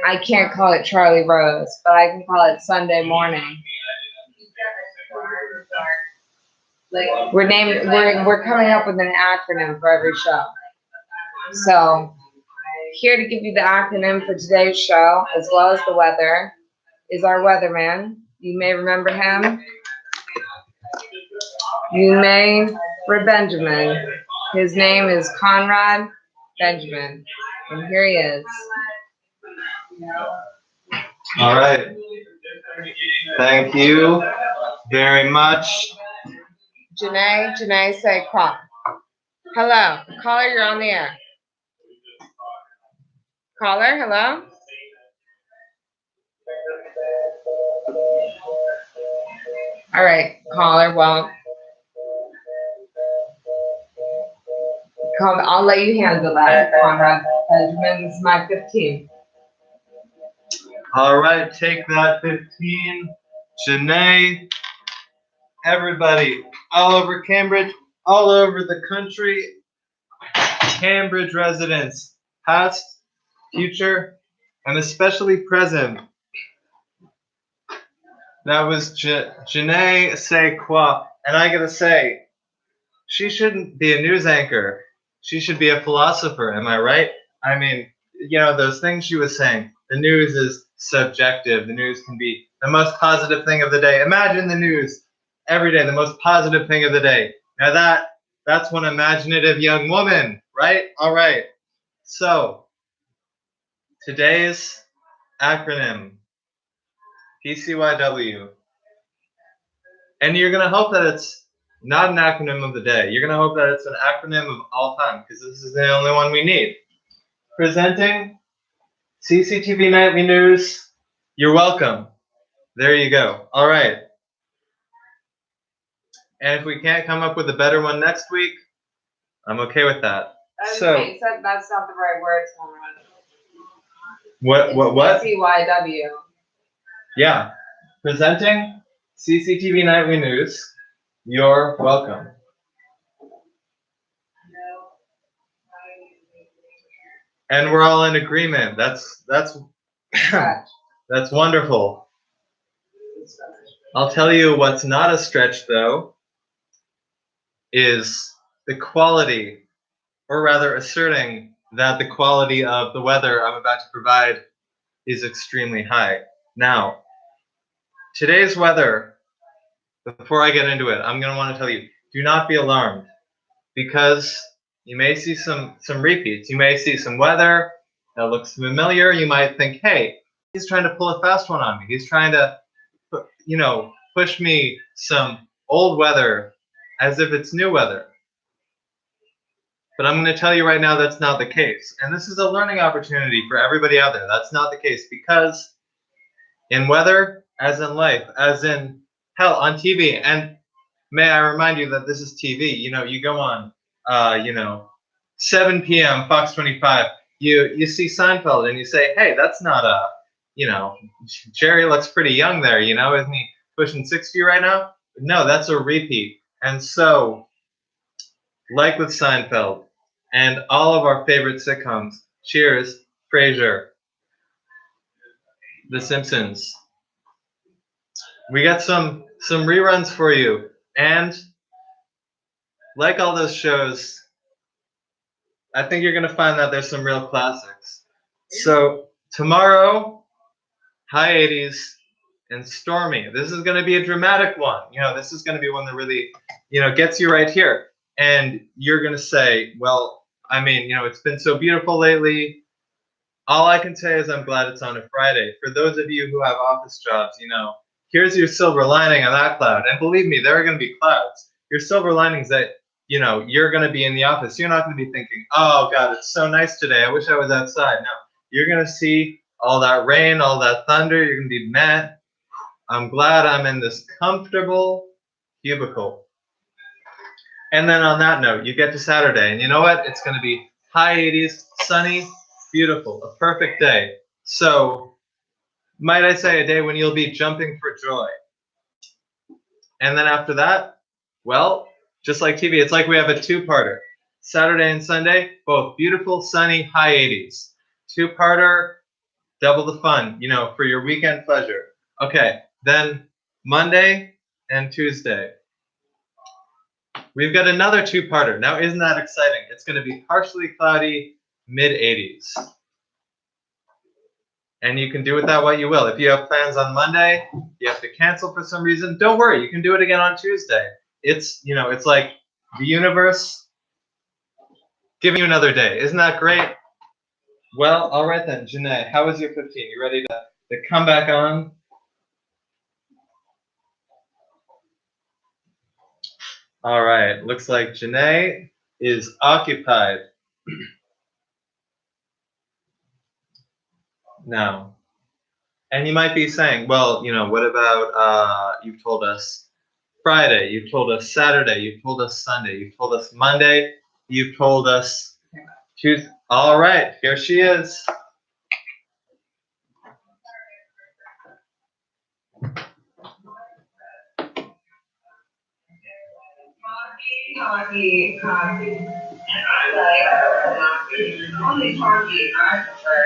I can't call it Charlie Rose, but I can call it Sunday morning. We're coming up with an acronym for every show. So here to give you the acronym for today's show, as well as the weather, is our weatherman. You may remember him. You may for Benjamin. His name is Conrad Benjamin. And here he is. All right. Thank you very much. Janae, say call. Hello. Caller, you're on the air. Caller, hello? All right, caller, well, I'll let you handle that, Conrad Benjamin. This is my 15. All right, take that 15. Janae, everybody, all over Cambridge, all over the country, Cambridge residents, past, future, and especially present. That was Janae Say Quoi. And I gotta say, she shouldn't be a news anchor. She should be a philosopher, am I right? I mean, you know, those things she was saying. The news is subjective. The news can be the most positive thing of the day. Imagine the news every day, the most positive thing of the day. Now that's one imaginative young woman, right? All right. So, today's acronym, pcyw. And you're going to hope that it's not an acronym of the day. You're going to hope that it's an acronym of all time, because this is the only one we need. Presenting CCTV Nightly News. You're welcome. There you go. All right. And if we can't come up with a better one next week, I'm okay with that. Okay, so that's not the right word, Conrad. What? pcyw. Yeah. Presenting CCTV Nightly News. You're welcome. And we're all in agreement. That's that's wonderful. I'll tell you what's not a stretch, though, is the quality, or rather asserting that the quality of the weather I'm about to provide is extremely high. Now, today's weather, before I get into it, I'm going to want to tell you, do not be alarmed, because you may see some repeats. You may see some weather that looks familiar. You might think, hey, he's trying to pull a fast one on me. He's trying to, you know, push me some old weather as if it's new weather. But I'm going to tell you right now that's not the case. And this is a learning opportunity for everybody out there. That's not the case, because in weather, as in life, as in, hell, on TV, and may I remind you that this is TV. You know, you go on, 7 p.m., Fox 25, you see Seinfeld and you say, hey, that's not a, Jerry looks pretty young there, isn't he pushing 60 right now? No, that's a repeat. And so, like with Seinfeld and all of our favorite sitcoms, Cheers, Frasier, The Simpsons, we got some reruns for you. And like all those shows, I think you're going to find that there's some real classics. So tomorrow, high 80s and stormy. This is going to be a dramatic one. This is going to be one that really, gets you right here. And you're going to say, well, I mean, it's been so beautiful lately. All I can say is I'm glad it's on a Friday. For those of you who have office jobs, here's your silver lining on that cloud. And believe me, there are going to be clouds. Your silver linings that, you're going to be in the office. You're not going to be thinking, oh, God, it's so nice today. I wish I was outside. No, you're going to see all that rain, all that thunder. You're going to be mad. I'm glad I'm in this comfortable cubicle. And then on that note, you get to Saturday. And you know what? It's going to be high 80s, sunny, beautiful, a perfect day. So, might I say, a day when you'll be jumping for joy. And then after that, well, just like TV, it's like we have a two-parter. Saturday and Sunday, both beautiful, sunny, high 80s. Two-parter Double the fun, you know, for your weekend pleasure. Okay, then Monday and Tuesday. We've got another two-parter. Now, isn't that exciting? It's going to be partially cloudy, mid-80s. And you can do with that what you will. If you have plans on Monday, you have to cancel for some reason, don't worry, you can do it again on Tuesday. It's, you know, it's like the universe giving you another day. Isn't that great? Well, all right then, Janae, how was your 15? You ready to come back on? All right, looks like Janae is occupied. Now, and you might be saying, well, you know, what about, you've told us Friday, you've told us Saturday, you've told us Sunday, you've told us Monday, you've told us Tuesday. All right, here she is. Hockey. And I like hockey. Only hockey I prefer.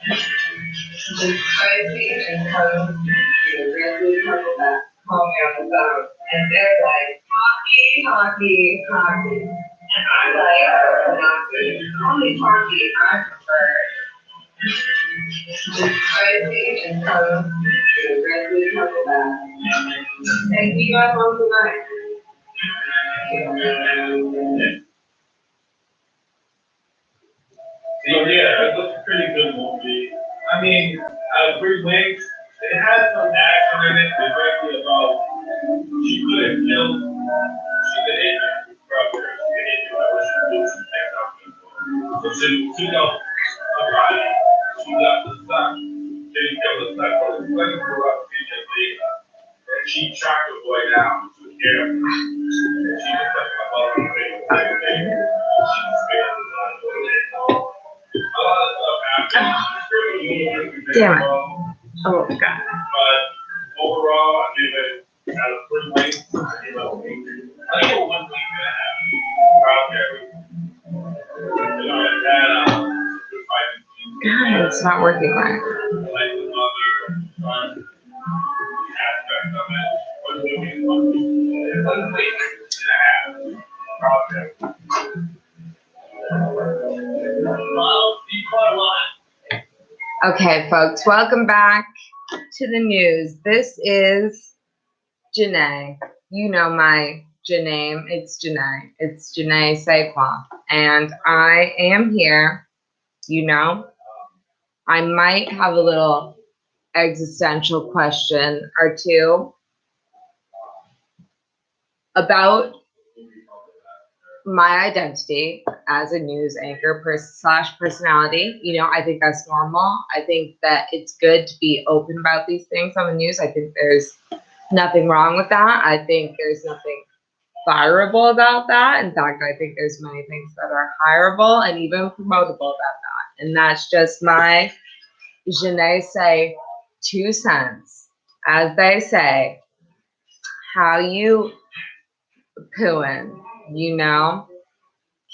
Just crazy and come to really call me on the phone. And they're like, hockey. And I like hockey. Only hockey I prefer. Just crazy and come to really Thank you guys all tonight. So yeah, it was a pretty good movie. I mean, Three Wings, it had some action in it. It's basically about she could have killed, she could hit her brother, she could hit whoever she did some things out before. So she got a body, she got the stuff, she killed the stuff, but the second grew up PTSD, and she tracked the boy down to the care. And she was like, my mother was making the thing, she was scared of the Damn it. Oh, God. But overall, I give it out of 3 weeks. I give it a week. I give it 1 week and a half. Proud Gary. You know, it had good fighting scene. God, it's not working right. I like the mother, son aspect of it. 1 week and 1 week. 1 week and a half. Proud Gary. Well, you caught a lot. Okay, folks, welcome back to the news. This is Janae. You know my Janame. It's Janae. It's Janae Saquon. And I am here, you know. I might have a little existential question or two about my identity as a news anchor / personality. You know, I think that's normal. I think that it's good to be open about these things on the news. I think there's nothing wrong with that. I think there's nothing fireable about that. In fact, I think there's many things that are hireable and even promotable about that. And that's just my, say, 2 cents. As they say, how you pooing, you know?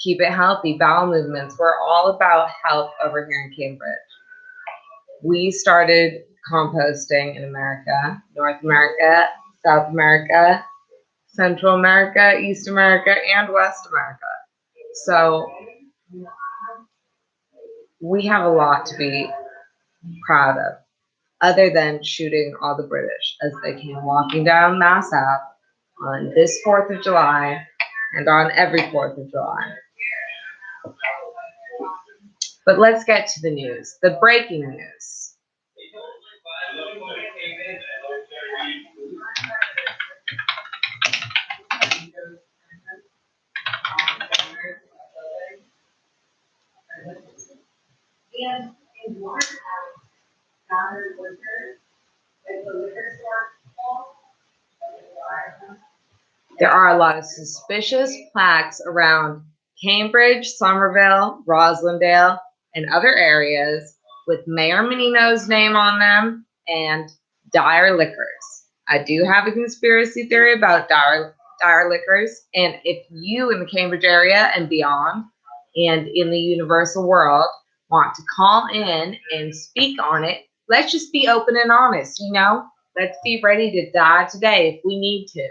Keep it healthy, bowel movements. We're all about health over here in Cambridge. We started composting in America, North America, South America, Central America, East America, and West America. So we have a lot to be proud of, other than shooting all the British as they came walking down Mass Ave on this 4th of July and on every 4th of July. But let's get to the news, the breaking news. There are a lot of suspicious plaques around Cambridge, Somerville, Roslindale, and other areas with Mayor Menino's name on them and Dyer Liquors. I do have a conspiracy theory about Dyer Liquors, and if you in the Cambridge area and beyond and in the universal world want to call in and speak on it, let's just be open and honest, you know? Let's be ready to die today if we need to.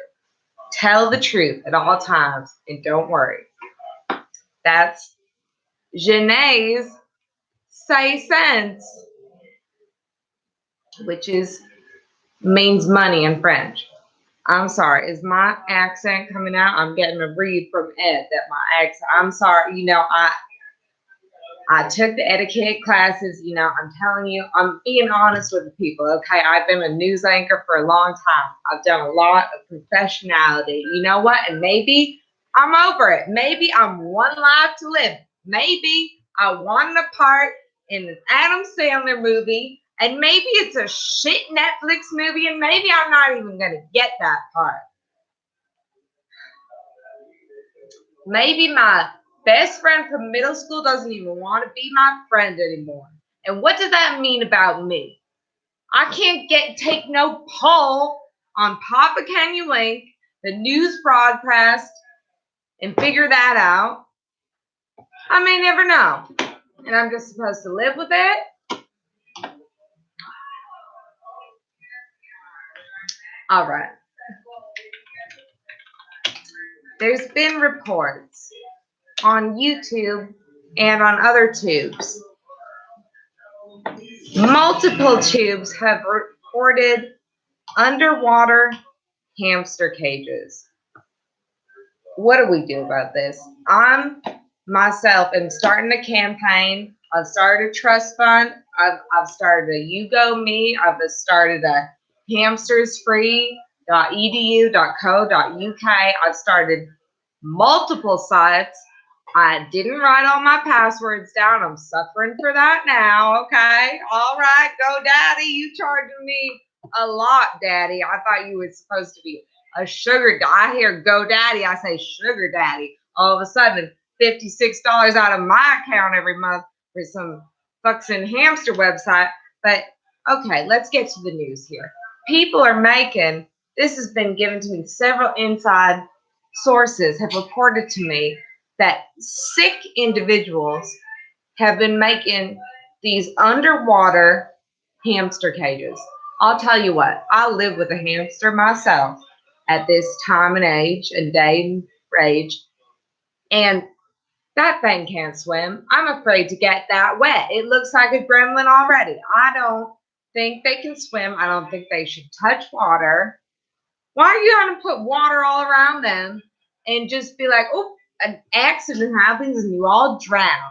Tell the truth at all times and don't worry. That's Janae's say cents, which means money in French. I'm sorry, is my accent coming out? I'm getting a read from Ed that my accent, I'm sorry, you know, I took the etiquette classes, you know, I'm telling you, I'm being honest with the people, okay? I've been a news anchor for a long time. I've done a lot of professionality. You know what? And maybe I'm over it. Maybe I'm one life to live. Maybe I wanted a part in an Adam Sandler movie, and maybe it's a shit Netflix movie, and maybe I'm not even going to get that part. Maybe my best friend from middle school doesn't even want to be my friend anymore. And what does that mean about me? I can't take no poll on Papa Can You Link, the news broadcast, and figure that out. I may never know. And I'm just supposed to live with it. All right. There's been reports on YouTube and on other tubes. Multiple tubes have reported underwater hamster cages. What do we do about this? I'm myself am starting a campaign. I've started a trust fund. I've started a You Go Me. I've started a hamstersfree.edu.co.uk. I've started multiple sites. I didn't write all my passwords down. I'm suffering for that now. Okay. All right. GoDaddy, you charging me a lot, Daddy. I thought you were supposed to be a sugar daddy. I hear GoDaddy. I say sugar daddy. All of a sudden, $56 out of my account every month for some fucking hamster website. But okay, let's get to the news here. People are making, this has been given to me, several inside sources have reported to me that sick individuals have been making these underwater hamster cages. I'll tell you what, I live with a hamster myself at this time and age and day and age, and that thing can't swim. I'm afraid to get that wet. It looks like a gremlin already. I don't think they can swim. I don't think they should touch water. Why are you going to put water all around them and just be like, oh, an accident happens and you all drown?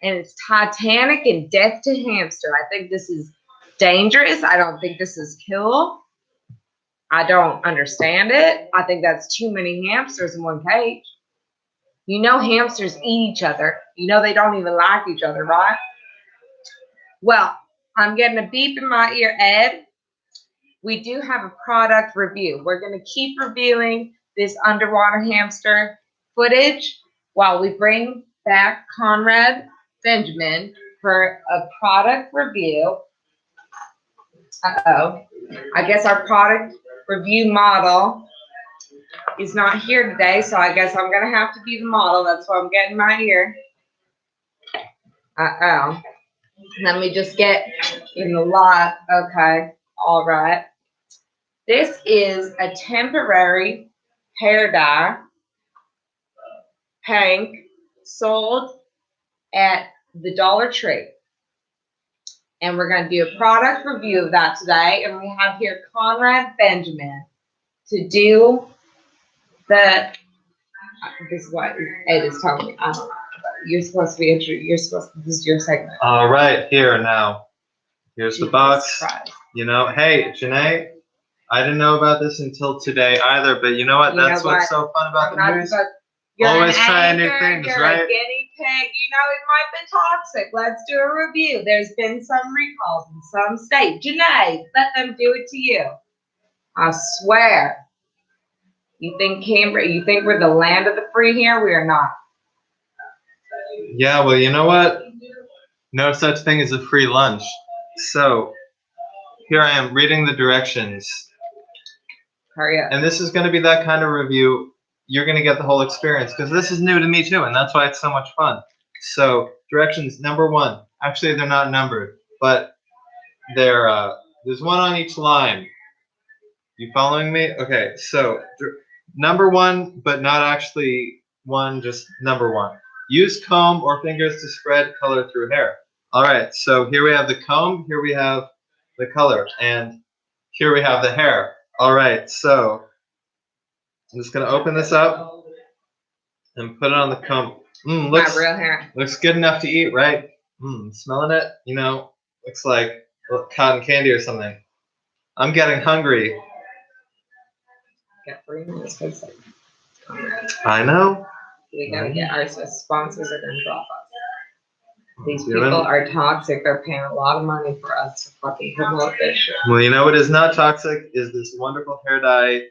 And it's Titanic and death to hamster. I think this is dangerous. I don't think this is cool. I don't understand it. I think that's too many hamsters in one cage. You know hamsters eat each other. You know they don't even like each other, right? Well, I'm getting a beep in my ear, Ed. We do have a product review. We're going to keep reviewing this underwater hamster footage while we bring back Conrad Benjamin for a product review. Uh-oh. I guess our product review model is not here today, so I guess I'm going to have to be the model. That's why I'm getting my ear. Uh-oh. Let me just get in the lot. Okay. All right. This is a temporary hair dye, pink, sold at the Dollar Tree. And we're going to do a product review of that today. And we have here Conrad Benjamin to do this is what Ed is telling me. You're supposed to be this is your segment. All right, here now. Here's the box. Christ. You know, hey, Janae, I didn't know about this until today either, but you know what? That's what's so fun about the news. Always trying new things, you're right? A guinea pig. You know, it might be toxic. Let's do a review. There's been some recalls in some states. Janae, let them do it to you. I swear. You think we're the land of the free here? We are not. Yeah, well, you know what? No such thing as a free lunch. So, here I am reading the directions. Hurry up. And this is going to be that kind of review. You're going to get the whole experience because this is new to me too, and that's why it's so much fun. So, directions number 1. Actually, they're not numbered, but they're there's one on each line. You following me? Okay, so number one, but not actually one, just number one. Use comb or fingers to spread color through hair. All right, so here we have the comb, here we have the color, and here we have the hair. All right, so I'm just gonna open this up and put it on the comb. My real hair. Looks good enough to eat, right? Smelling it, looks like cotton candy or something. I'm getting hungry. Got 3 minutes. 'Cause I know. we gotta get our sponsors are gonna drop us. These Doing- people are toxic. They're paying a lot of money for us to fucking promote this shit. Well, you know what is not toxic is this wonderful hair dye,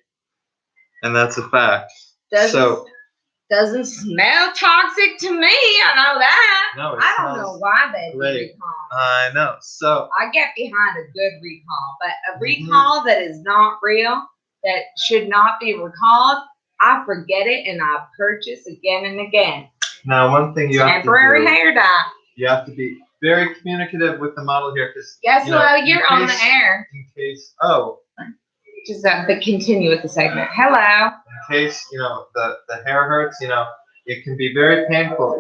and that's a fact. Doesn't smell toxic to me. I know that. No, it I don't smells know why they great. recall. I know. So I get behind a good recall, but a recall that is not real, that should not be recalled, I forget it and I purchase again and again. now, one thing you have to Temporary do, hair dye. you have to be very communicative with the model here, because Yes, well, you're on the air. In case, Just but continue with the segment. Hello. in case the hair hurts, it can be very painful,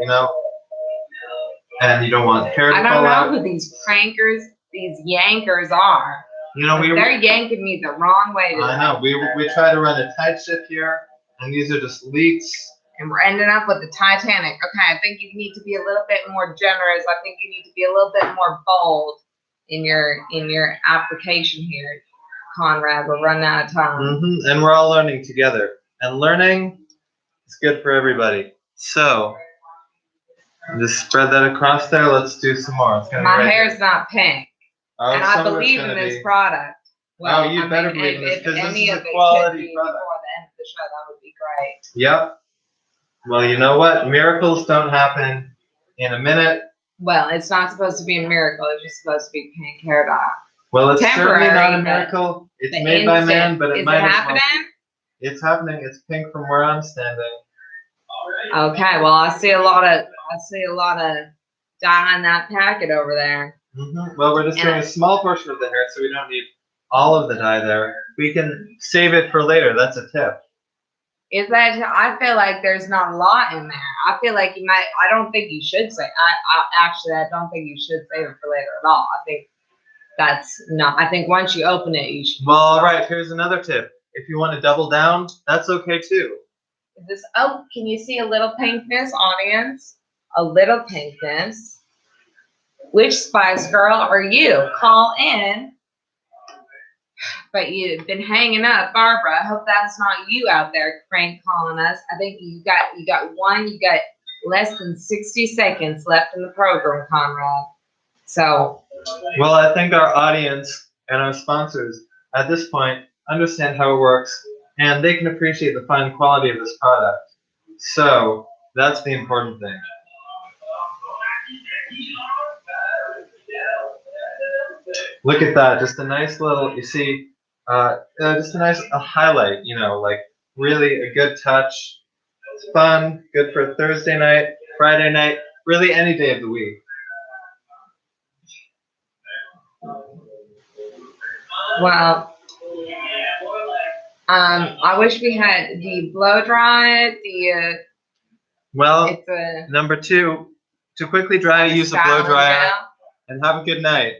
and you don't want hair to I don't fall know out. who these prankers, these yankers are. They're yanking me the wrong way today. I know. We try to run a tight ship here, and these are just leaks. And we're ending up with the Titanic. Okay, I think you need to be a little bit more generous. I think you need to be a little bit more bold in your application here, Conrad. We're running out of time. And we're all learning together. And learning is good for everybody. So, just spread that across there. Let's do some more. It's gonna be My right hair's here. not pink, Oh, and I some of it's believe in gonna this be- product. Oh, you better believe in this, if 'cause this any is a of it quality could be product. before the end of the show, that would be great. Yep. Well, you know what? Miracles don't happen in a minute. Well, it's not supposed to be a miracle. It's just supposed to be pink hair dye. Well, it's certainly not Temporary, a but miracle. It's The made by instant- man, but it is might it as well. happening? It's happening. It's pink from where I'm standing. Okay, well, I see a lot of dye in that packet over there. Well, we're just doing a small portion of the hair, so we don't need all of the dye there. We can save it for later. That's a tip. Is that? I feel like there's not a lot in there. I feel like you might. I don't think you should say. I don't think you should save it for later at all. I think that's not. I think once you open it, you should. Well, all right. Here's another tip. If you want to double down, that's okay too. Is this? Oh, can you see a little pinkness, audience? A little pinkness. Which Spice Girl are you? Call in. But you've been hanging up, Barbara. I hope that's not you out there, Frank, calling us. I think you got less than 60 seconds left in the program, Conrad. So. Well, I think our audience and our sponsors at this point understand how it works, and they can appreciate the fine quality of this product. So that's the important thing. Look at that, just a nice little, you see, just a nice highlight, like really a good touch. It's fun, good for Thursday night, Friday night, really any day of the week. Well, I wish we had the blow dry it. Well, It's number 2, to quickly dry, use a blow dryer, and have a good night.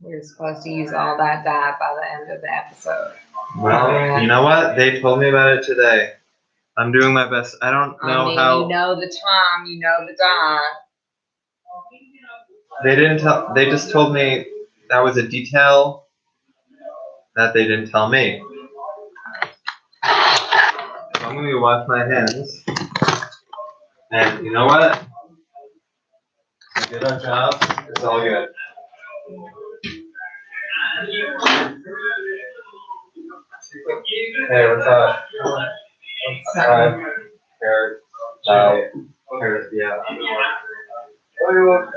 We're supposed to use all that dye by the end of the episode. Well, you know what? They told me about it today. I'm doing my best. I don't know how. You know the time, you know the dye. They didn't tell. They just told me that was a detail that they didn't tell me. So I'm going to wash my hands. And you know what? We did our job. It's all good. Hey, what's up? Hair dye. Yeah. Hello.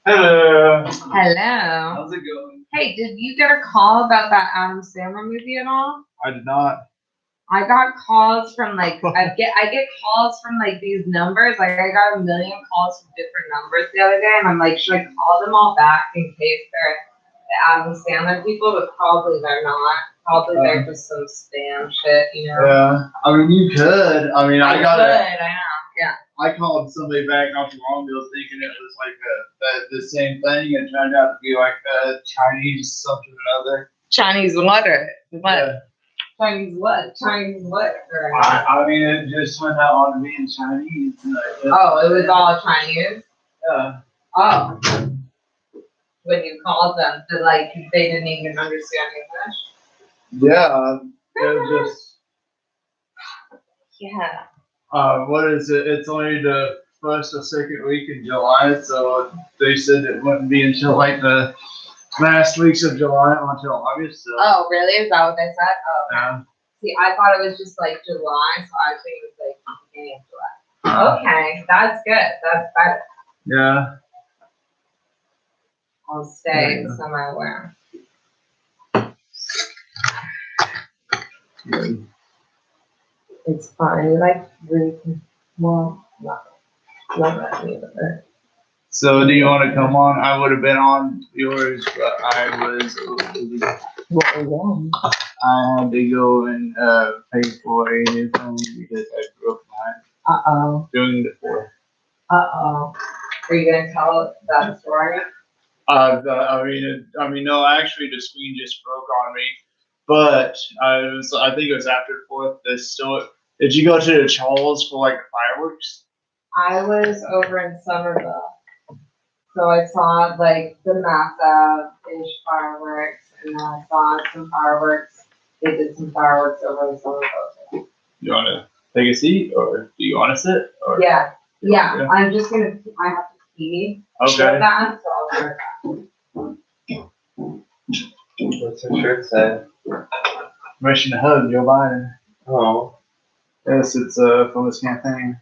Hello. How's it going? Hey, did you get a call about that Adam Sandler movie at all? I did not. I got calls from like I get calls from like these numbers. Like I got a million calls from different numbers the other day, and I'm like, should I call them all back in case they're the Adam Sandler people? But probably they're not. Probably they're just some spam shit, you know. Yeah, I mean you could. I mean I got it. I know. Yeah. I called somebody back not too long ago thinking it was like the same thing, and it turned out to be like Chinese something or other. Chinese water. What? Yeah. Chinese what? Chinese what? I mean, it just went out on me in Chinese. Oh, it was all Chinese? Yeah. Oh. When you called them, they didn't even understand English? Yeah. It was just. Yeah. What is it? It's only the first or second week in July, so they said it wouldn't be until like the last weeks of July until August. So. Oh, really? Is that what they said? Oh, okay. Yeah. See, I thought it was just like July, so I think it was like beginning of July. Okay, that's good. That's better. Yeah. I'll stay semi-aware. It's fine. Like really, well, not that either. So do you want to come on? I would have been on yours, but I was. What was wrong? I had to go and pay for a new phone because I broke mine doing the fourth. Are you gonna tell that story? No, actually, the screen just broke on me. But I think it was after the fourth. Did you go to the Charles for like fireworks? I was over in Somerville, so I saw like the massive-ish fireworks, and then I saw some fireworks. They did some fireworks over in Somerville. You want to take a seat, or do you want to sit? Or? Yeah. Yeah. I'm just gonna. I have to pee. Okay. So that, so I'll be right back. What's your shirt say? Permission to hug Joe Biden. Oh. Yes, it's from his campaign.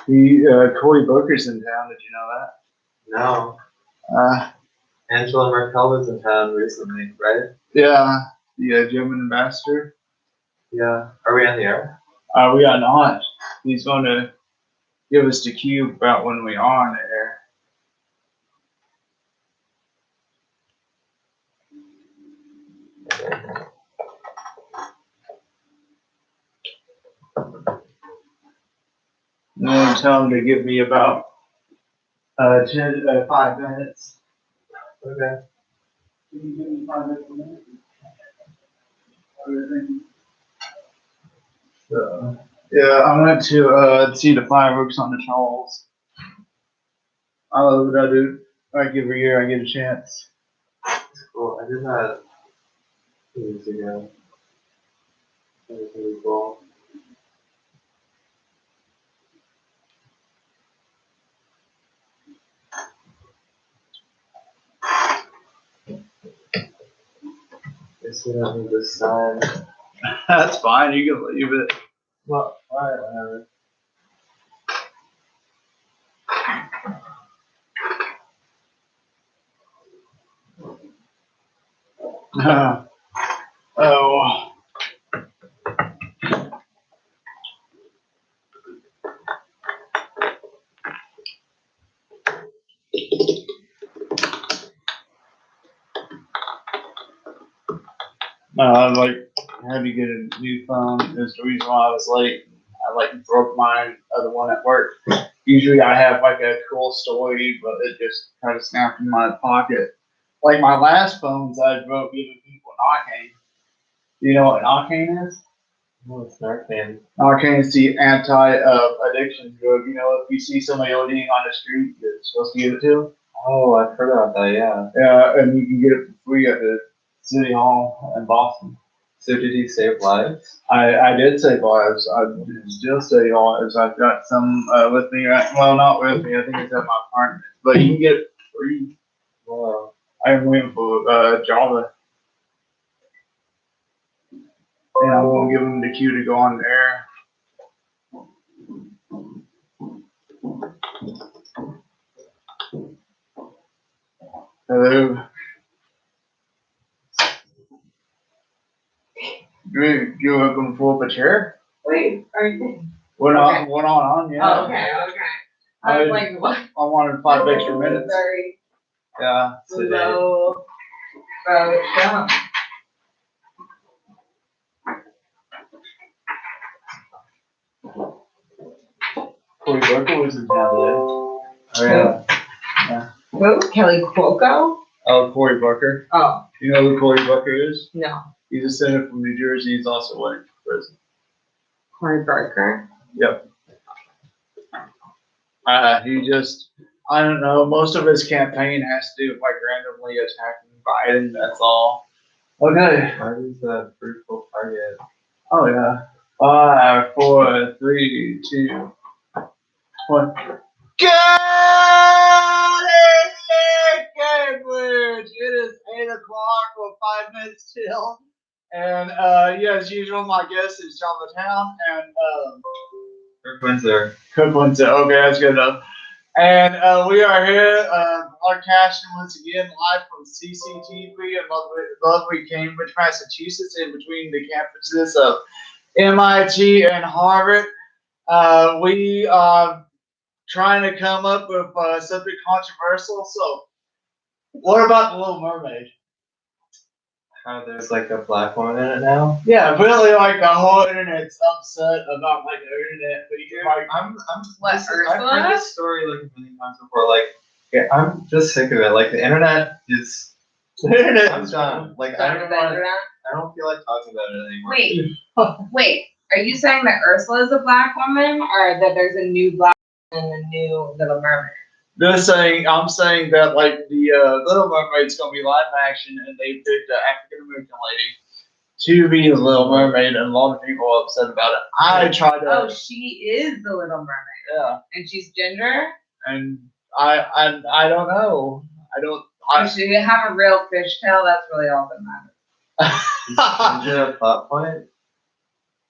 Cory Booker's in town. Did you know No. that? Angela Merkel was in town recently, right? Yeah, the German ambassador. Yeah. Are we on the air? We are not. He's going to give us the cue about when we are on the air. I'm going to tell him to give me about 5 minutes. Okay. Can you give me 5 minutes? So, yeah, I went to see the fireworks on the Charles. I love what I do. Like every year I get a chance. Cool. I did that 2 years ago. That was really cool. Guess we don't need this sign. That's fine. You can leave it. Well, alright, whatever. Oh. I had to get a new phone. Is the reason why I was late. I broke my other one at work. Usually I have like a cool story, but it just kind of snapped in my pocket. Like my last phones I broke giving people Narcan. Do you know what Narcan is? Oh, it's Narcan. Narcan is the anti-addiction drug. You know, if you see somebody ODing on the street, you're supposed to give it to them. Oh, I've heard about that, yeah. Yeah, and you can get it for free at the City Hall in Boston. So did he save lives? I did save lives. I still save lives. I've got some with me. Well, not with me. I think it's at my apartment. But you can get it free. Wow. I'm waiting for Java. And I'm going to give him the cue to go on there. Hello. You're welcome. full mature. Wait, are you? Went Okay. on, yeah. Oh, okay. I was like, what? I wanted 5 extra minutes. Very Yeah. slow. Yeah. Cory Booker was in town today. Oh, yeah. Who? Kelly Cuoco? Oh, Cory Booker. Oh, You know who Cory Booker is? no. He's a senator from New Jersey. He's also running for president. Cory Barker? Yep. He just, I don't know, most of his campaign has to do with like randomly attacking Biden, that's all. Okay. Why is that fruitful target? Oh, yeah. 5, 4, 3, 2, 1. Got it! Cambridge! It is 8 o'clock with 5 minutes till. And, yeah, as usual, my guest is John the Town and, Kirk Windsor. Cook Windsor. Okay, that's good enough. And we are here broadcasting once again live from CCTV in lovely Cambridge, Massachusetts, in between the campuses of MIT and Harvard. We are trying to come up with something controversial. So, what about The Little Mermaid? How there's like a black woman in it now? Yeah, really, like the whole internet's upset about like the internet. But you can like, What, I've Ursula? heard this story like a million times before. Like, yeah, I'm just sick of it. Like, the internet is. the internet I'm is done. Like, I don't feel like talking about it anymore. Wait. Are you saying that Ursula is a black woman, or that there's a new black woman and a new Little Mermaid? I'm saying that like the Little Mermaid's gonna be live action, and they picked an African American lady to be the Little Mermaid, and a lot of people are upset about it. I tried to. Oh, she is the Little Mermaid. Yeah. And she's ginger. And I don't know. Should you have a real fishtail? That's really all that matters. Is there a plot point?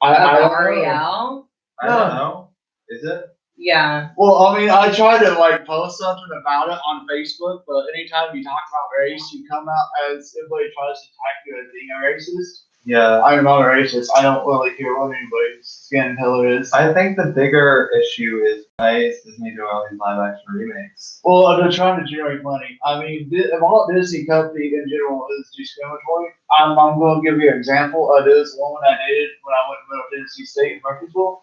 I don't know. Ariel? I don't know. Is it? Yeah. Well, I mean, I tried to like post something about it on Facebook, but anytime you talk about race, you come out as everybody tries to attack you as being a racist. Yeah. I'm not a racist. I don't really care what anybody's skin color is. I think the bigger issue is why is Disney doing all these live action remakes? Well, they're trying to generate money. I mean, all Disney company in general is discriminatory. I'm going to give you an example. There's a woman I dated when I went to Middle Tennessee State in Murfreesboro.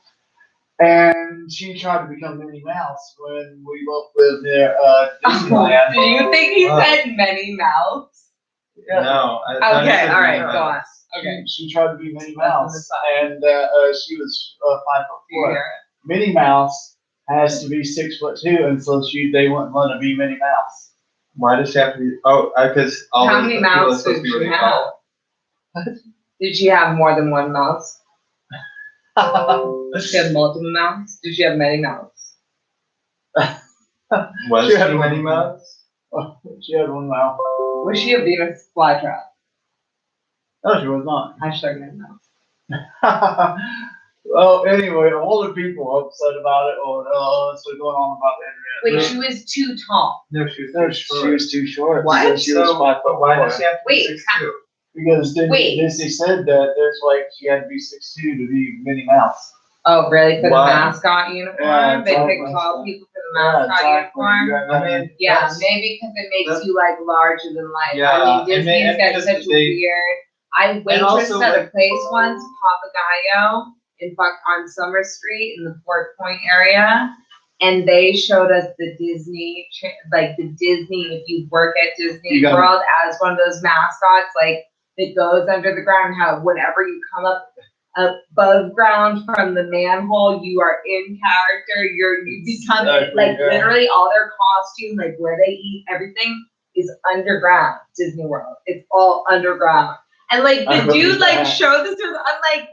And she tried to become Minnie Mouse when we both lived near Disneyland. Do you think he said Minnie Mouse? Yeah. No. Okay, all right, go on. Okay. She tried to be Minnie Mouse, and she was 5'4". Yeah. Minnie Mouse has to be 6'2", and so they wouldn't let her be Minnie Mouse. Why does she have to be? Oh, because all How those many people are mouths supposed did to be she really have? tall. Did she have more than one mouse? Did she have multiple mouths? Did she have many mouths? Was She she had Minnie one. Mouse? She had one mouth. Was she a Venus flytrap? No, she was not. Hashtag Minnie Mouse. Well, anyway, all the people are upset about it, or what's going on about the internet. Wait, she was too tall. No, she was No, too she short. was too short. What? Because she was So, 5'4". but why does she have to be Wait, 6'2"? Because Wait. Disney said that there's like she had to be 6'2" to be Minnie Mouse. Oh, really? For Why? the mascot uniform? Yeah, They exactly. picked tall people for the mascot uniform? I mean, Yeah, that's- maybe because it makes that's- you like larger than life. Yeah, I mean, and Disney's got because such a they- weird. I waitressed also, at a like- place once, Papagayo, on Summer Street in the Fort Point area, and they showed us the Disney, if you work at Disney You got it. World as one of those mascots, like that goes under the ground. How whenever you come up above ground from the manhole, you are in character. You become Exactly, like yeah. literally all their costume, like where they eat, everything is underground. Disney World, it's all underground. And like I the believe dude like that. showed this, I'm like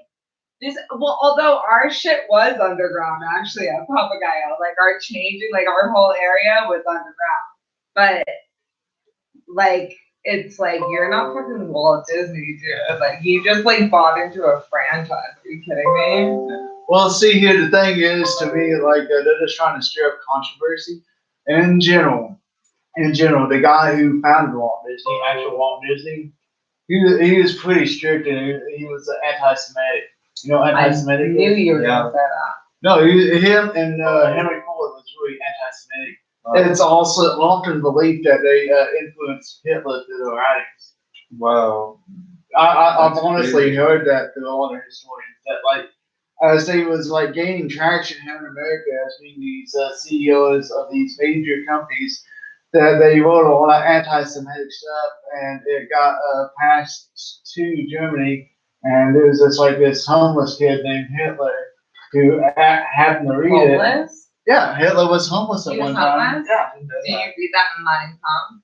this. Well, although our shit was underground actually at Papagayo, like our changing, like our whole area was underground. But like it's like you're not fucking Walt Disney, dude. Like you just like bought into a franchise. Are you kidding me? Well, see here, the thing is, to me, like they're just trying to stir up controversy. In general, the guy who founded Walt Disney, actual Walt Disney, he was pretty strict and he was anti-Semitic. You know, I anti-Semitic. knew you were Yeah. gonna say that. No, him and Henry Ford was really anti-Semitic. And it's also often believed that they influenced Hitler through their writings. Wow. I've That's honestly crazy. heard that through all the historians that like as they was like gaining traction here in America as being these CEOs of these major companies, that they wrote a lot of anti-Semitic stuff, and it got passed to Germany. And there was this homeless kid named Hitler who happened to read it. Homeless? Yeah, Hitler was homeless at He was one time. homeless? Yeah. Did you read that in Mein Kampf?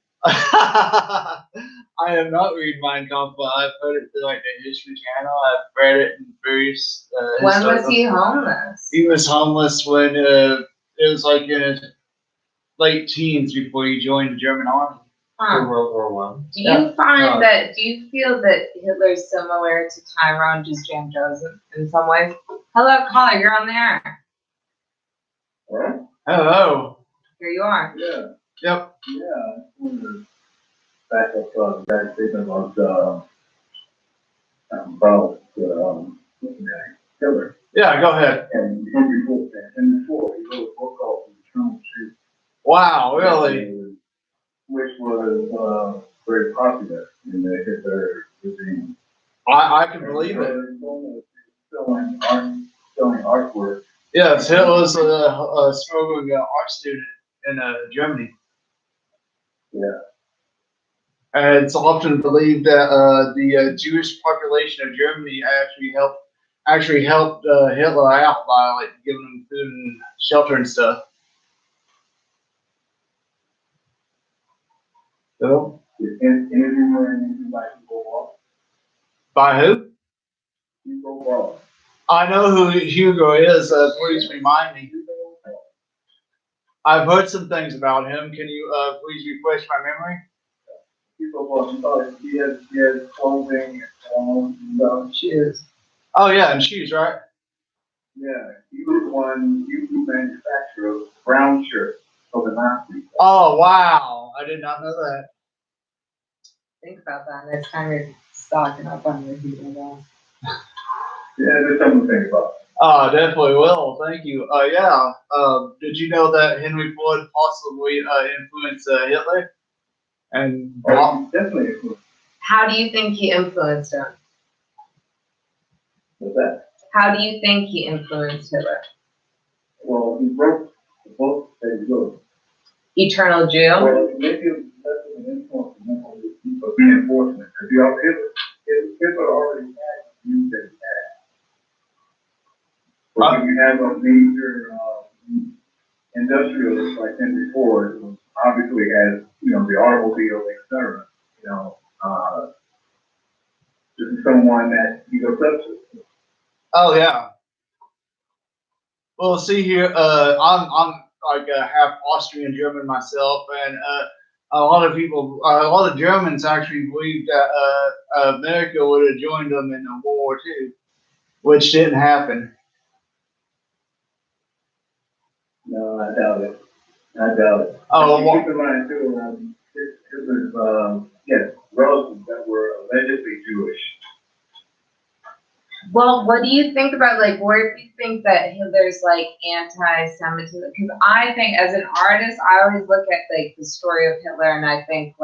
I have not read Mein Kampf, but I've heard it through like the History Channel. I've read it in various. When was historical- he homeless? He was homeless when it was like in his late teens before he joined the German army. For Huh. World War One. Do you find No. that? Do you feel that Hitler's similar to Tyrone Jan Joseph in some ways? Hello, caller. You're on the air. Alright? Hello. Here you are. Yeah, Yep. yeah. I wanted to back up the guy's statement looking at Hitler. Yeah. Go ahead. And Henry Ford, he wrote a book called The Eternal Truth. Wow. Really? Which was very popular in the Hitler regime. I can believe it. Selling artwork. Yes, Hitler was a struggling art student in Germany. Yeah. And it's often believed that the Jewish population of Germany actually helped Hitler out by like giving him food and shelter and stuff. So by who? I know who Hugo is. Please remind me. I've heard some things about him. Can you please refresh my memory? He has clothing and Shoes. Oh yeah, and shoes, right? yeah, he was the manufacturer of brown shirts for the Nazis. Oh wow, I did not know that. Think about that next time you're stocking up on your people. Yeah, there's something to think about. Oh, definitely will. Thank you. Yeah. Did you know that Henry Ford possibly influenced Hitler? And Definitely. How do you think he influenced him? What's that? How do you think he influenced Hitler? Well, he wrote the book that he wrote. Eternal Jew? Well, maybe it was less of an influence of reinforcement. Because Hitler already had the views that he had. But when you have a major industrialist like Henry Ford, who obviously has, the automobile, etc., this is someone that he goes up to. oh yeah. Well, see here, I'm like half Austrian German myself, and a lot of Germans actually believe that America would have joined them in World War II, which didn't happen. No, I doubt it. Oh, Keep in mind too, Hitler's relatives that were allegedly Jewish. Well, what do you think about, where do you think that Hitler's, anti-Semitism? Because I think, as an artist, I always look at, the story of Hitler, and I think,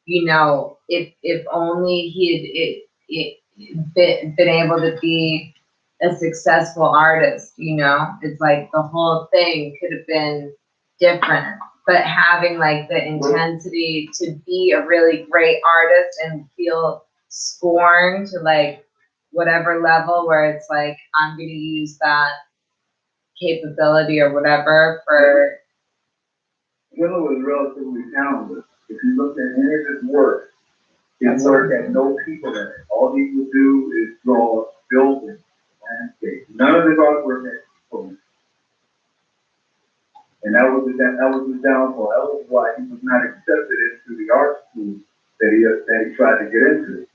if only he had been able to be a successful artist, it's like the whole thing could have been different. But having, the intensity to be a really great artist and feel scorned to, whatever level where it's I'm going to use that capability or whatever for. Hitler was relatively talented. If you look at any of his work had no people in it. All he would do is draw buildings, landscapes. None of his artwork had people in it. And that was his downfall. That was why he was not accepted into the art school that he tried to get into.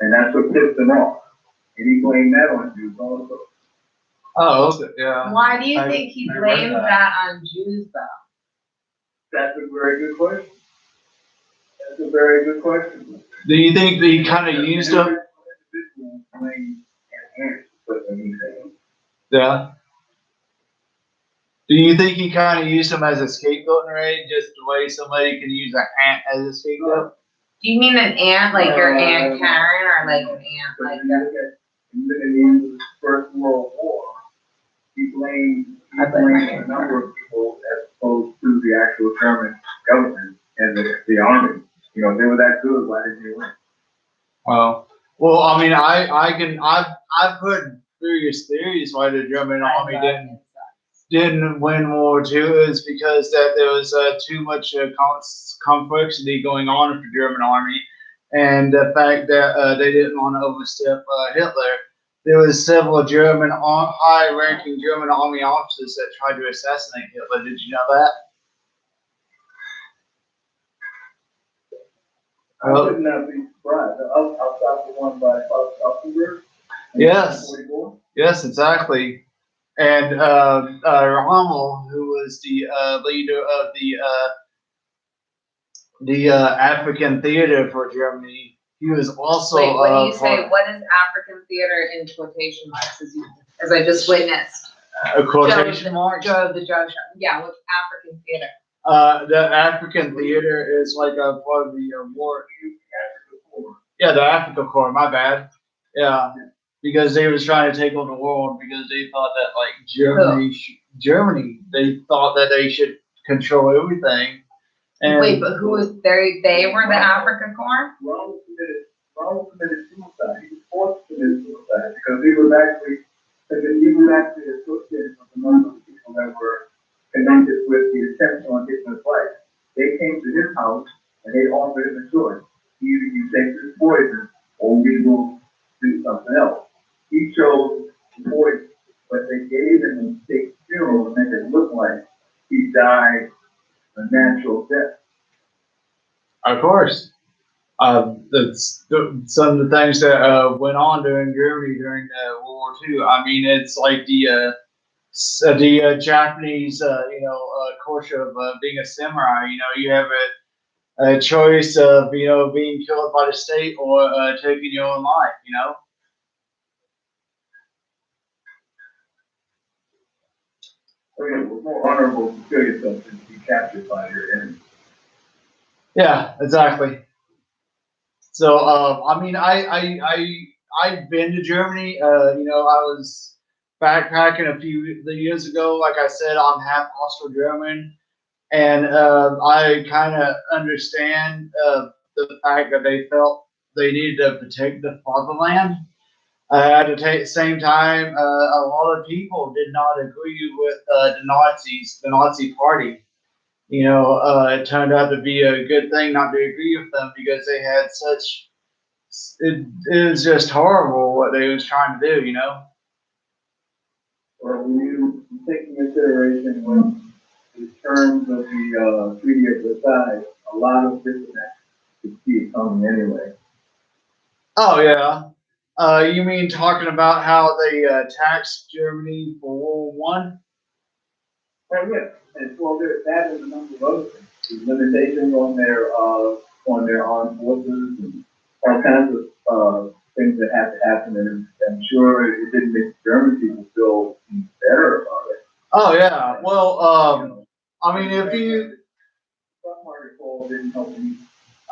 And that's what pissed him off. And he blamed that on Jews also. oh, okay, yeah. Why do you think he I read blamed that. that on Jews, though? That's a very good question. That's a very good question. Do you think that he kind of used them? with anything. Yeah. Do you think he kind of used him as a scapegoat, right? Just the way somebody can use an ant as a scapegoat? Do you mean an aunt like your Aunt Karen or like an aunt But like when you look at in the end of the First World War, he blamed a number of people as opposed to the actual German government and the army. You know, if they were that good, why didn't they win? Well, I mean, I've heard various theories why the German army didn't win World War II is because that there was too much complexity going on with the German army, and the fact that they didn't want to overstep Hitler. There was several high-ranking German army officers that tried to assassinate Hitler. Did you know that? I would not be surprised. Outside the one by Stauffenberg. Yes. Yes, exactly. And Rommel, who was the leader of the African theater for Germany, he was also. Wait, what do you say? What is African theater in quotation marks? As I just witnessed. A quotation marks. The Joe show. Yeah, what's African theater? The African theater is like a part of the war. Yeah, the Africa Corps. My bad. Yeah, because they was trying to take over the world because they thought that like Germany, they thought that they should control everything. And wait, but who was they? They were the Africa Corps. Ronald committed suicide. He was forced to commit suicide because he was actually associated with a number of people that were connected with the attempt on Hitler's life. They came to his house and they offered him a choice. Either you take this poison or we will do something else. He chose the poison, but they gave him a fake funeral to make it look like he died a natural death. of course, that's some of the things that went on during Germany during World War II. I mean, it's like the Japanese, culture of being a samurai. You know, you have a choice of being killed by the state or taking your own life. You know. It was more honorable to kill yourself than to be captured by your enemy. Yeah, exactly. So, I mean, I've been to Germany. I was backpacking a few years ago. Like I said, I'm half Austro-German, and I kind of understand the fact that they felt they needed to protect the fatherland. At the same time, a lot of people did not agree with the Nazis, the Nazi Party. It turned out to be a good thing not to agree with them because they had such. It was just horrible what they was trying to do. Or when you take into consideration when in terms of the Treaty of Versailles, a lot of disconnect could see it coming anyway. Oh yeah. You mean talking about how they taxed Germany for World War One? Oh yeah, and well, there's that and a number of other things. There's limitations on their armed forces and all kinds of things that have to happen, and I'm sure it didn't make the German people feel better about it. Oh yeah. Well, I mean, if you. Stock market fall didn't help me.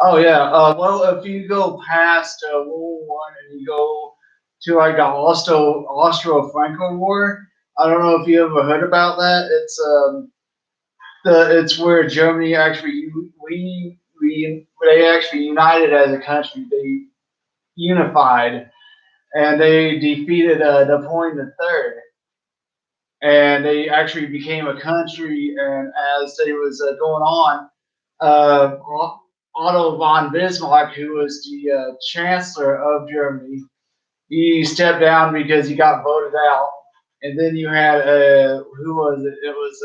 Oh yeah. Well, if you go past World War One and you go to like the Austro-Franco War, I don't know if you ever heard about that. It's where Germany actually they actually united as a country. They unified and they defeated Napoleon III, and they actually became a country. And as they was going on, uh, Otto von Bismarck, who was the chancellor of Germany, he stepped down because he got voted out. And then you had who was it? It was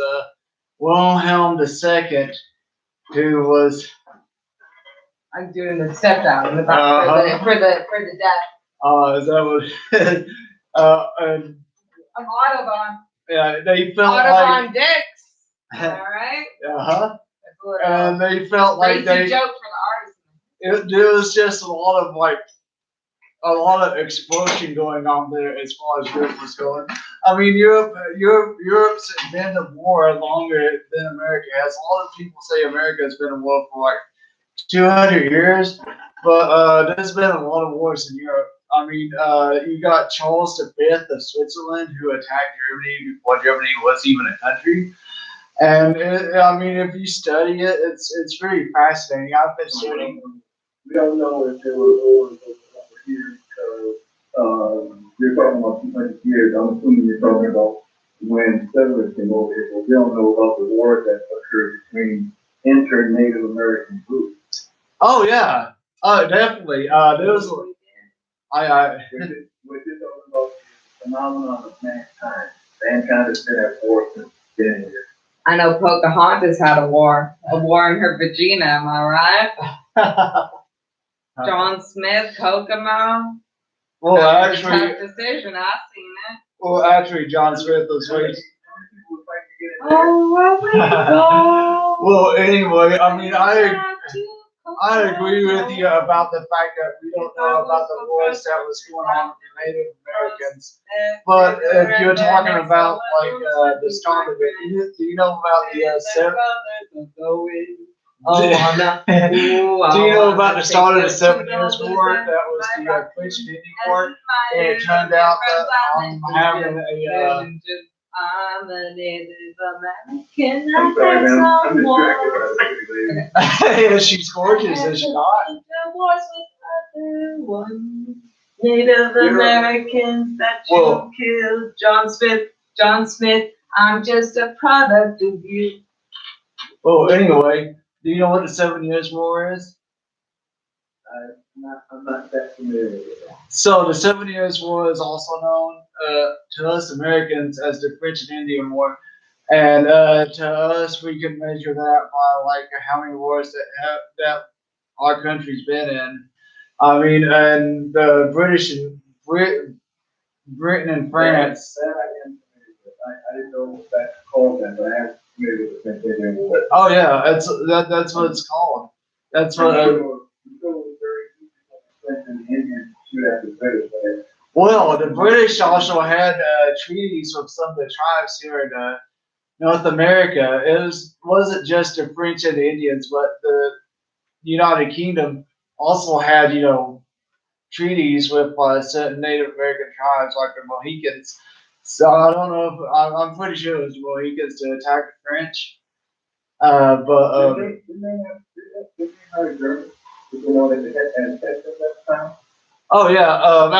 Wilhelm II, who was. I'm doing the step down for the death. Is that what? And I'm Audubon. yeah, they felt Audubon like. Dicks. All right. And they felt like crazy joke for the artist. There was just a lot of like a lot of explosion going on there as far as Europe was going. I mean, Europe's been at war longer than America has. A lot of people say America has been at war for like 200 years, but there's been a lot of wars in Europe. I mean, you got Charles V of Switzerland who attacked Germany before Germany was even a country. And I mean, if you study it, it's very fascinating. I've been studying. We don't know if there were wars over here because you're talking about 200 years. I'm assuming you're talking about when settlers came over here. But we don't know about the wars that occurred between inter-Native American groups. Oh yeah, definitely. There was. We're just talking about the phenomenon of mankind. Mankind has been at war since the beginning. I know Pocahontas had a war in her vagina. Am I right? John Smith, Kokomo. Well, That was a actually, tough decision. I've seen it. well, actually, John Smith was raised. Oh, where we go. Well, anyway, I mean, I agree with you about the fact that we don't know about the wars that was going on with the Native Americans. But if you're talking about like the start of it, do you know about the do you know about the start of the 7 Years' War? That was the French and Indian War. And it turned out that having a I'm a Native American. I'm sorry, man. I'm distracted by the lady. yeah, she's gorgeous, is she not? Native Americans that you killed. John Smith, I'm just a product of you. Well, anyway, do you know what the 7 Years' War is? I'm not that familiar with that. So the 7 Years' War is also known to us Americans as the French and Indian War, and to us we can measure that by like how many wars that our country's been in. I mean, and the British and Britain and France. That I am familiar with. I didn't know what that's called then, but I am familiar with the French Indian War. Oh yeah, that's what it's called. That's what. Well, the British also had treaties with some of the tribes here in North America. It wasn't just the French and the Indians, but the United Kingdom also had, treaties with certain Native American tribes, like the Mohicans. So I don't know if I'm pretty sure it was the Mohicans to attack the French. Oh yeah,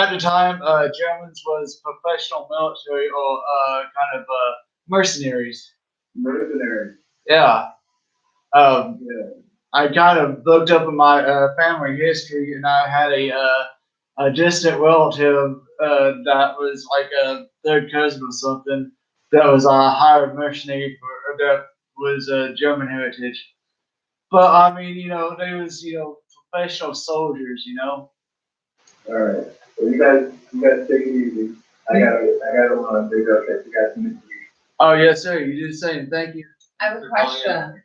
at the time, Germans was professional military or kind of mercenaries. Mercenaries. Yeah. Yeah. I kind of looked up in my family history, and I had a distant relative that was like a third cousin or something that was a hired mercenary for that was German heritage. But I mean, they was professional soldiers, All right. So you guys take it easy. I gotta run. Big up. You guys need to. Oh yes, sir. You did the same. Thank you. I have a question.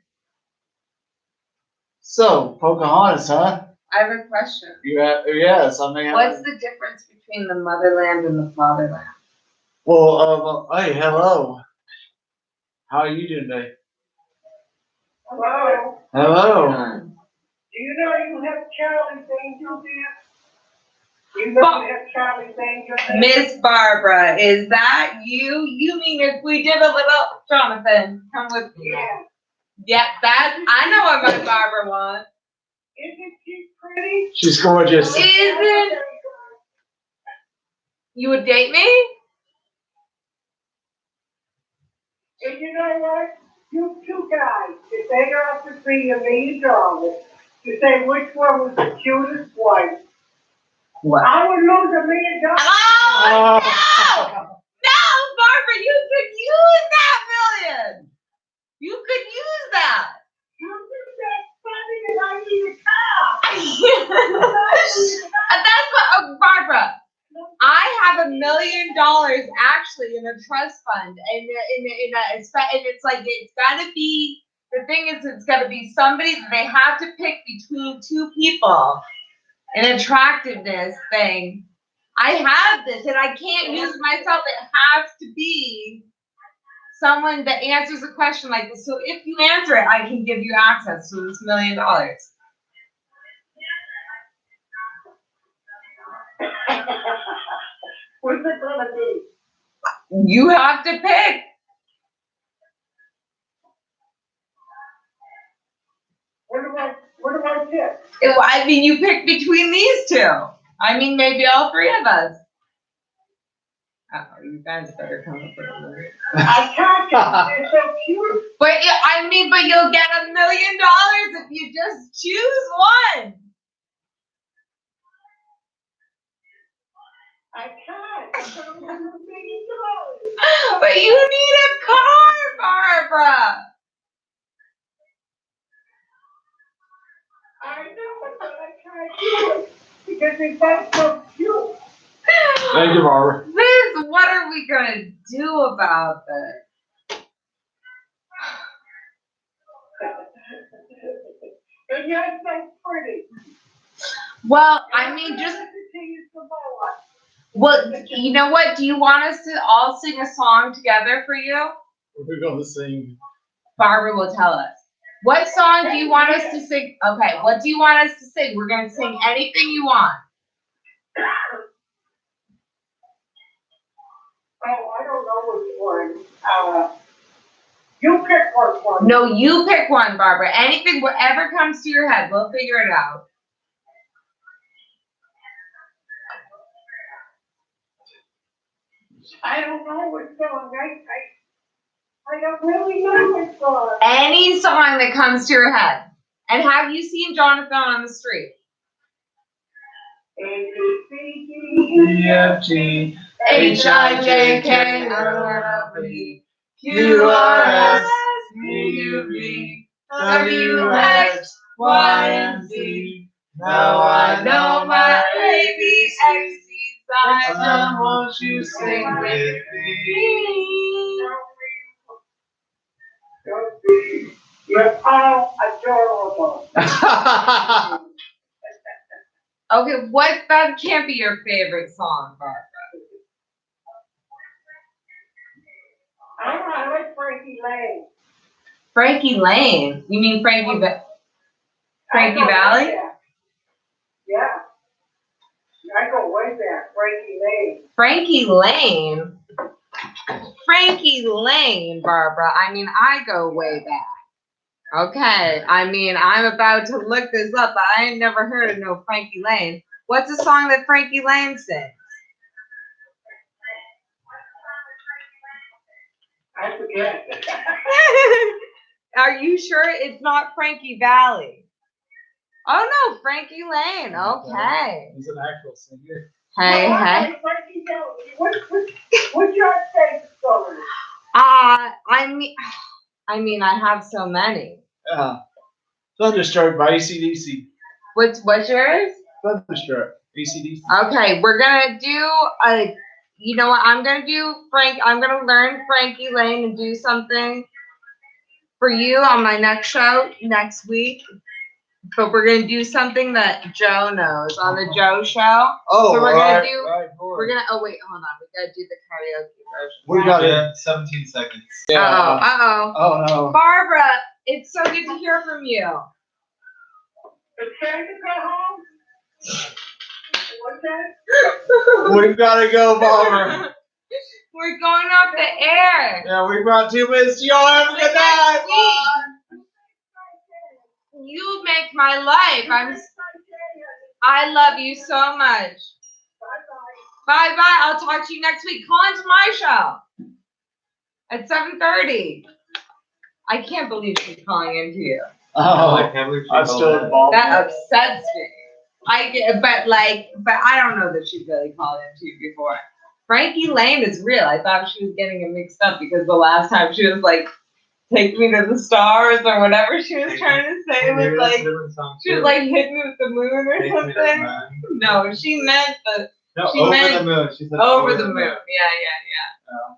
So Pocahontas, huh? I have a question. Yes, I mean. What's the difference between the motherland and the fatherland? Well, hey, hello. How are you doing today? Hello. Hello. Do you know you have Charlie's Angels here? You know you have Charlie's Angels here? Miss Barbara, is that you? You mean if we did a little Jonathan, come with me. Yeah. Yeah, I know what my Barbara wants. Isn't she pretty? She's gorgeous. Isn't you would date me? And you know what? You two guys, if they offer me $1 million to say which one was the cutest wife, What? I would lose $1 million. Oh, no! No, Barbara, you could use that million. You could use that. You think that's funny that I need a car? That's what, Barbara. I have $1 million actually in a trust fund, and it's like it's gotta be. The thing is, it's gotta be somebody that they have to pick between two people. an attractiveness thing. I have this and I can't use it myself. It has to be someone that answers a question like this. So if you answer it, I can give you access to this $1 million. What's it gonna be? You have to pick. What do I pick? I mean, you pick between these two. I mean, maybe all three of us. Uh-oh, you guys better come up with a movie. I can't. It's so cute. But I mean, but you'll get $1 million if you just choose one. I can't. I don't have $1 million. But you need a car, Barbara. I know, but I can't do it because it's not so cute. Thank you, Barbara. Liz, what are we gonna do about this? And you're so pretty. Well, I mean, just well, you know what? Do you want us to all sing a song together for you? We're gonna sing. Barbara will tell us. What song do you want us to sing? Okay, what do you want us to sing? We're gonna sing anything you want. Oh, I don't know which one. You pick one. No, you pick one, Barbara. Anything, whatever comes to your head, we'll figure it out. I don't know which song. I don't really know which song. Any song that comes to your head. And have you seen Jonathan on the Street? A, B, C, D, E, F, G, H-I-J-K, L-M-N-O-P, Q-R-S, U-V, W-X, Y, and Z. Now I know my ABCs. I won't you sing with me? You're all adorable. Okay, that can't be your favorite song, Barbara. I like Frankie Lane. Frankie Lane? You mean Frankie Valley? Yeah. I go way back, Frankie Lane. Frankie Lane, Barbara. I mean, I go way back. Okay. I mean, I'm about to look this up, but I ain't never heard of no Frankie Lane. What's a song that Frankie Lane sings? I forget. Are you sure it's not Frankie Valley? Oh no, Frankie Lane. Okay. He's an actual singer. Hey. Frankie Valley. What's your favorite song? I mean, I have so many. Thunderstruck by AC/DC. What's yours? Thunderstruck. AC/DC. Okay, we're gonna do you know what? I'm gonna learn Frankie Lane and do something for you on my next show next week. But we're gonna do something that Joe knows on the Joe show. Oh, so we're right, gonna right, oh wait, hold on. We gotta do the karaoke version. We got 17 seconds. Uh-oh. Oh no. Barbara, it's so good to hear from you. Is Santa go home? What's that? We gotta go, Barbara. We're going off the air. Yeah, we've got 2 minutes to go. Have a good night. You make my life. I love you so much. Bye bye. I'll talk to you next week. Call into my show at 7:30. I can't believe she's calling into you. Oh, I can't believe she I'm called still in. involved. That upsets me. But I don't know that she's really called into you before. Frankie Lane is real. I thought she was getting it mixed up because the last time she was like, "Take me to the stars" or whatever she was trying to say. It was like she was like, "Hit me with the moon" or something. No, she meant the moon. She said over the moon. Yeah.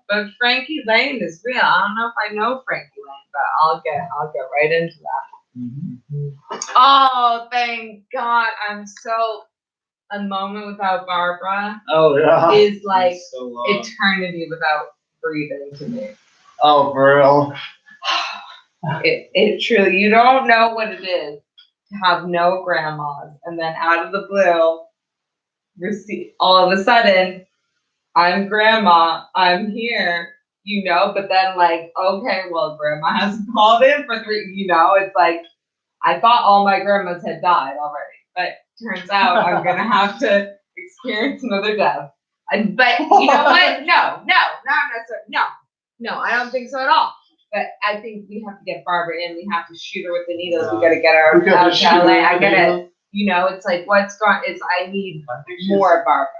But Frankie Lane is real. I don't know if I know Frankie Lane, but I'll get right into that. Mm-hmm. Oh, thank God! I'm so a moment without Barbara Oh yeah. is like so long. eternity without breathing to me. Oh, for real. It truly, you don't know what it is to have no grandmas, and then out of the blue, all of a sudden, I'm grandma, I'm here, but then like, okay, well, grandma hasn't called in for 3, it's like, I thought all my grandmas had died already, but turns out I'm gonna have to experience another death. But you know what? No, not necessarily. No, I don't think so at all. But I think we have to get Barbara in. We have to shoot her with the needles. We gotta get her out to LA. I gotta, it's like what's gone. I need more Barbara.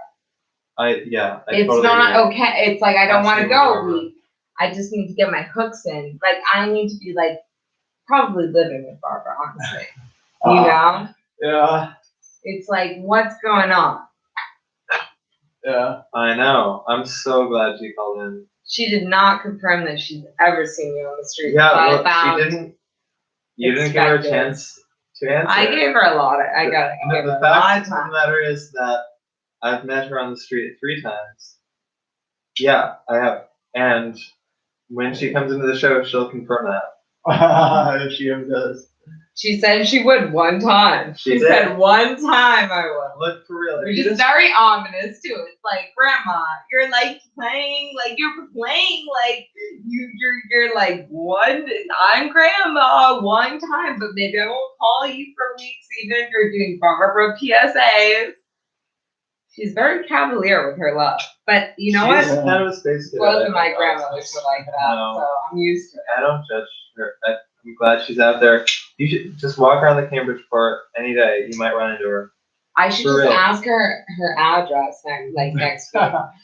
It's It's not okay. It's like I don't want to go a Barbara. week. I just need to get my hooks in. Like I need to be like probably living with Barbara, honestly. Yeah. It's like what's going on? Yeah. I know. I'm so glad she called in. She did not confirm that she's ever seen me on the street. Yeah, but well, she didn't. You didn't give her a expected. chance to answer. I gave her a lot of. I got to give her The a lot fact of of the time. matter is that I've met her on the street 3 times. Yeah, I have. And when she comes into the show, she'll confirm that. She ever does. She said she would one time. She She did? said one time I would. Look, for real. Which is very ominous too. It's like, Grandma, you're like playing, like you're like one. I'm Grandma one time, but maybe I won't call you for weeks, even if you're doing Barbara PSAs. She's very cavalier with her love, but you know She's what? kind of a space kid. Both of my grandmothers were like that, No. so I'm used to it. I don't judge her. I'm glad she's out there. You should just walk around the Cambridge Port any day. You might run into her. I should For just real. ask her address next week.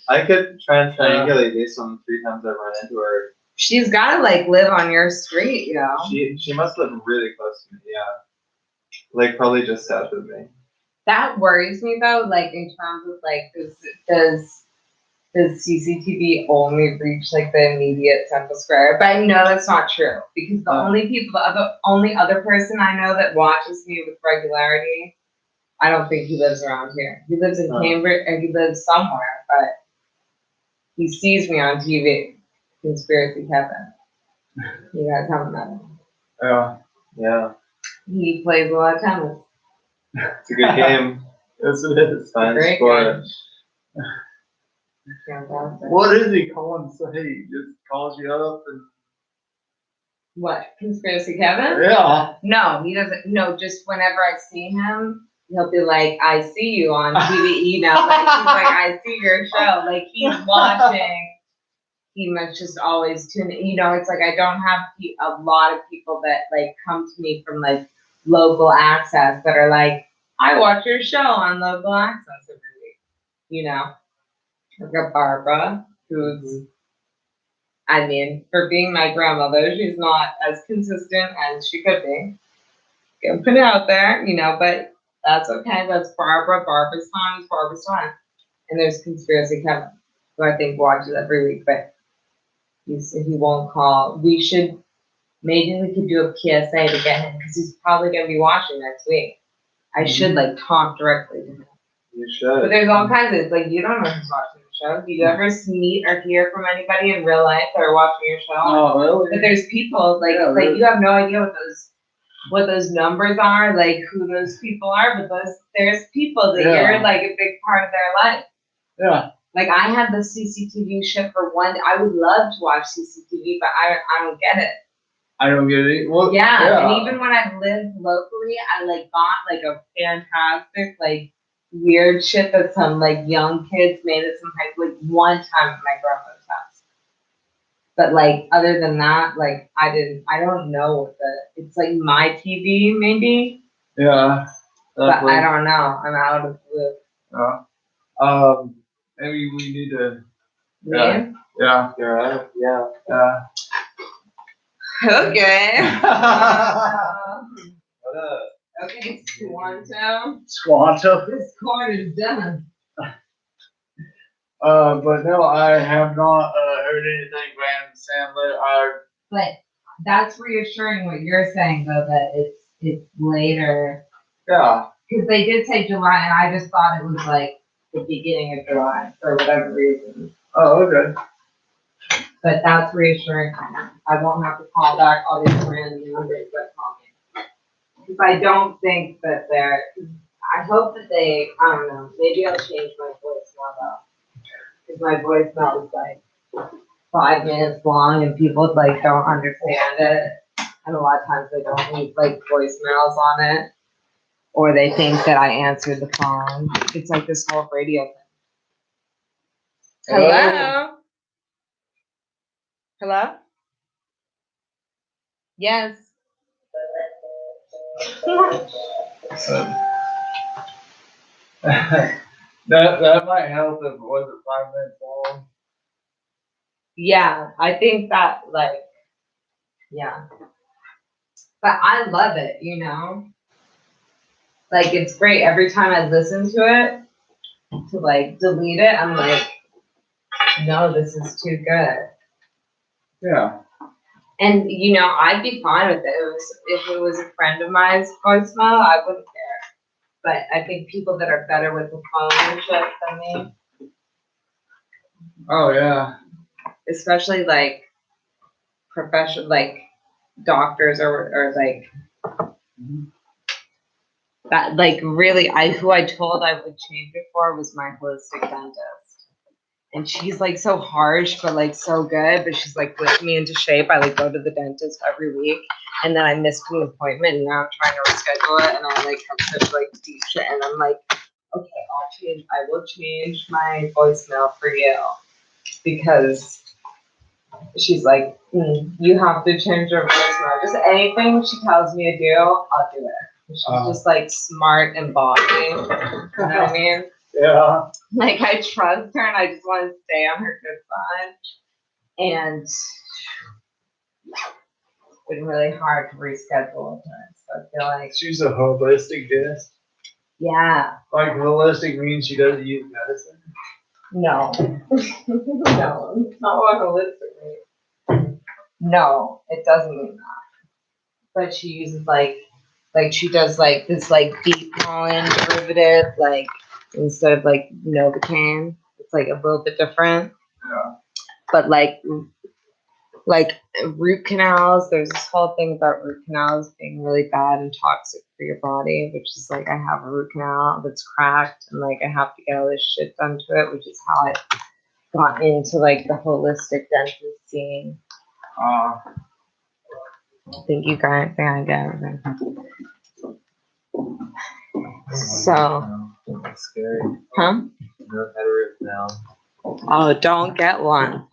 I could try and triangulate based on the 3 times I've run into her. She's gotta like live on your street, She must live really close to me. Yeah, like probably just south of me. That worries me though, like in terms of like does CCTV only reach like the immediate Central Square? But I know that's not true because the only other person I know that watches me with regularity, I don't think he lives around here. He lives in Cambridge or he lives somewhere, but he sees me on TV. Conspiracy Kevin. You guys haven't met him. Yeah. Yeah, He plays a lot of tennis. it's a good game. Yes, it is. Fine Great sport. Fantastic. What is he calling? So he just calls you up and. What? Conspiracy Kevin? Yeah. No, he doesn't. No, just whenever I see him, he'll be like, I see you on TV. Like, he's like, I see your show. Like, he's watching. He must just always tune in. It's like I don't have a lot of people that, like, come to me from, like, local access that are like, I watch your show on local access every week. I've got Barbara, who's, I mean, for being my grandmother, she's not as consistent as she could be. Gonna put it out there, but that's okay. That's Barbara. Barbara's time is Barbara's time. And there's Conspiracy Kevin, who I think watches every week, but he won't call. Maybe we could do a PSA to get him, because he's probably gonna be watching next week. I should, like, talk directly to him. You should. But there's all kinds of, like, you don't know who's watching the show. Do you ever meet or hear from anybody in real life that are watching your show? Oh, really? But there's people, like, really? you have no idea what those numbers are, like, who those people are, but there's people that you're, like, a big part of their life. Yeah. Like, I had the CCTV shit for one. I would love to watch CCTV, but I don't get it. I don't get it. Well, Yeah, and even when I lived locally, I, like, got, like, a fantastic, like, weird shit that some, like, young kids made at some high school, like, one time at my grandmother's house. But, like, other than that, like, I don't know it's, like, my TV, maybe? Yeah. But I don't know. I'm out of the Yeah. Maybe we need to. name. Yeah. You're right. Yeah. Okay. What up? Okay, Squanto. Squanto. This corn is done. But no, I have not heard anything from Sandler. But that's reassuring what you're saying, though, that it's later. Yeah. Because they did say July, and I just thought it was like the beginning of July for whatever reason. Oh, okay. But that's reassuring. I won't have to call back all these random numbers that call me. Because I don't think that they're. I hope that they. I don't know. Maybe I'll change my voicemail though. Because my voicemail is like 5 minutes long, and people like don't understand it. And a lot of times they don't leave like voicemails on it. Or they think that I answered the phone. It's like this whole radio thing. Hello? Hello? Yes. That might help if it wasn't 5 minutes long. Yeah, I think that like, yeah. But I love it, you know? Like it's great every time I listen to it, to like delete it, I'm like, no, this is too good. Yeah. And you know, I'd be fine with it. If it was a friend of mine's voicemail, I wouldn't care. But I think people that are better with the phone and shit than me, Oh yeah. especially like professional, like doctors or like that, like really, who I told I would change it for was my holistic dentist. And she's like so harsh, but like so good. But she's like whipped me into shape. I like go to the dentist every week, and then I missed an appointment, and now I'm trying to reschedule it, and I like have such like deep shit, and I'm like, okay, I will change my voicemail for you, because she's like, you have to change your voicemail. Just anything she tells me to do, I'll do it. She's just like smart and bossy. You know what I mean? Yeah. Like I trust her and I just want to stay on her good side. And it's been really hard to reschedule with her. So I feel like, She's a holistic dentist. yeah, Like holistic means she doesn't use medicine. no. No, it's not what holistic means. No, it doesn't mean that. But she uses like she does like this like deep pollen derivative, like instead of like Novocaine. It's like a little bit different. Yeah. But like root canals, there's this whole thing about root canals being really bad and toxic for your body, which is like I have a root canal that's cracked and like I have to get all this shit done to it, which is how I got into like the holistic dentist scene. I think you guys think I get everything. So, That's scary. huh? Never had a root canal. Oh, don't get one.